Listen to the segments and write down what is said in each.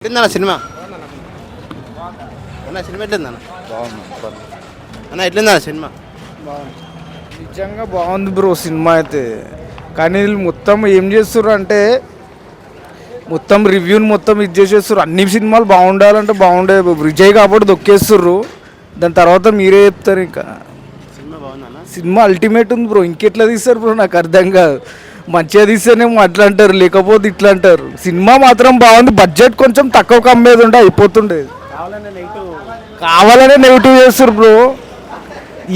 ఎట్లుందన్న cinema అన్న cinema ఎట్లుందన్న బాగుంది అన్న ఎట్లుందన్న సినిమా బాగుంది నిజంగా బాగుంది బ్రో సినిమా అయితే. కానీ వీళ్ళు మొత్తం ఏం చేస్తుర్రు అంటే మొత్తం రివ్యూని మొత్తం ఇది చేసేస్తుర్రు. అన్ని సినిమాలు బాగుండాలంటే బాగుండే విజయ్ కాబట్టి దొక్కేస్తుర్రు. దాని తర్వాత మీరే చెప్తారు. ఇంకా సినిమా బాగుందన్న సినిమా అల్టిమేట్ ఉంది బ్రో. ఇంకెట్లా తీస్తారు బ్రో నాకు అర్థం కాదు. మంచిగా తీస్తేనేమో అట్లా అంటారు, లేకపోతే ఇట్లా అంటారు. సినిమా మాత్రం బాగుంది. బడ్జెట్ కొంచెం తక్కువ కమ్మేది ఉంటే అయిపోతుండేది. కావాలనే నెగిటివ్ చేస్తారు బ్రో.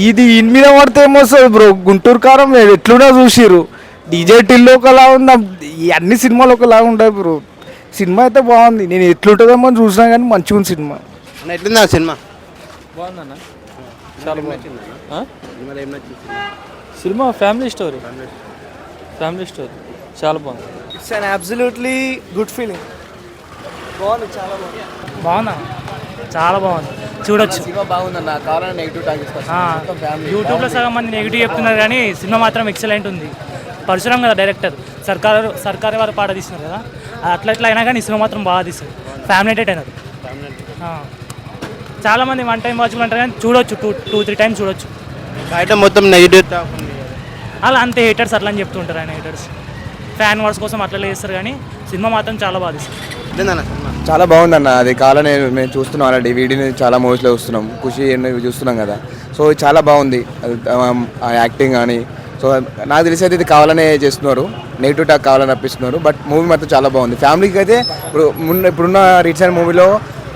ఇది ఇన్ మీద పడితే ఏమొస్తుంది బ్రో. గుంటూరు కారం ఎట్లున్నా చూసిర్రు. డీజే టిల్లు ఒకలా ఉంది, ఈ అన్ని సినిమాలు ఒకలా ఉంటాయి బ్రో. సినిమా అయితే బాగుంది. నేను ఎట్లుంటుందేమో అని చూసినా కానీ మంచిగా ఉంది సినిమా. అన్న ఎట్లుందన్న సినిమా బాగుందన్న చాలా బాగుంది. సినిమాలో ఏం నచ్చింది సినిమా ఫ్యామిలీ స్టోరీ చాలా బాగుంది. It's an absolutely good feeling. బాగుంది, చాలా బాగుంది. బాగుందా? చాలా బాగుంది, చూడొచ్చు. సినిమా బాగుందన్న. కావాలని నెగిటివ్ టాక్ యూట్యూబ్లో సగం మంది నెగిటివ్ చెప్తున్నారు కానీ సినిమా మాత్రం ఎక్సలెంట్ ఉంది. పరశురాం కదా డైరెక్టర్, సర్కారు వారు పాట తీస్తున్నారు కదా, అది అట్లా అయినా కానీ సినిమా మాత్రం బాగా తీస్తుంది. Family entertainer. చాలామంది వన్ టైం వాచ్లు అంటారు కానీ చూడొచ్చు, 2-3 టైమ్స్ చూడొచ్చు. ఐటమ్ మొత్తం నెగిటివ్ టాక్ ఉంది. అలా అంతే, హేటర్స్ అట్లా అని చెప్తుంటారు. ఆయన హేటర్స్ ఫ్యాన్ వర్డ్స్ కోసం అట్లా చేస్తారు కానీ సినిమా మాత్రం చాలా బాగా తీస్తుంది. ఎట్లుందన్న సినిమా చాలా బాగుందన్న. అది కావాలని మేము చూస్తున్నాం, ఆల్రెడీ వీడియోని చాలా మూవీస్లో చూస్తున్నాం, ఖుషి చూస్తున్నాం కదా. సో ఇది చాలా బాగుంది. ఆ యాక్టింగ్ కానీ. సో నాకు తెలిసి అయితే ఇది కావాలనే చేస్తున్నారు, నెగిటివ్ టాక్ కావాలని రప్పిస్తున్నారు. బట్ మూవీ మాత్రం చాలా బాగుంది. ఫ్యామిలీకి అయితే ఇప్పుడున్న రీసెంట్ మూవీలో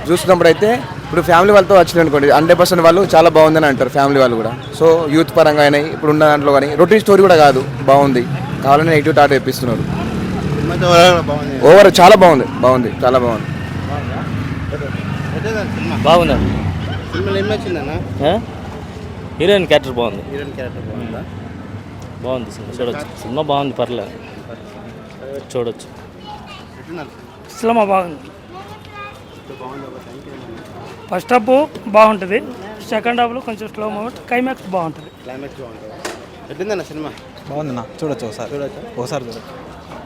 చూస్తున్నప్పుడు అయితే ఇప్పుడు ఫ్యామిలీ వాళ్ళతో వచ్చింది అనుకోండి, 100% వాళ్ళు చాలా బాగుందని అంటారు ఫ్యామిలీ వాళ్ళు కూడా. సో యూత్ పరంగా అయినా ఇప్పుడున్న దాంట్లో కానీ రొటీన్ స్టోరీ కూడా కాదు, బాగుంది. కావాలని నెగిటివ్ టాక్ తెప్పిస్తున్నారు. బాగుంది. ఓవర్ చాలా బాగుంది, చాలా బాగుంది. ఎట్లుందన్న సినిమా బాగుందా? సినిమాలో ఏం నచ్చిందన్న హీరోయిన్ క్యారెక్టర్ బాగుంది. హీరోయిన్ క్యారెక్టర్ బాగుందా? బాగుంది సినిమా, చూడొచ్చు. సినిమా బాగుంది, పర్లేదు చూడొచ్చు. ఎట్లుందన్న సినిమా బాగుంది. ఫస్ట్ హాఫ్ బాగుంటుంది, సెకండ్ హాఫ్లో కొంచెం స్లో మూమెంట్, క్లైమాక్స్ బాగుంటుంది. క్లైమాక్స్ బాగుంటుందా? ఎట్లుందన్న సినిమా బాగుందన్న. చూడొచ్చు ఒకసారి. ఒకసారి చూడొచ్చు.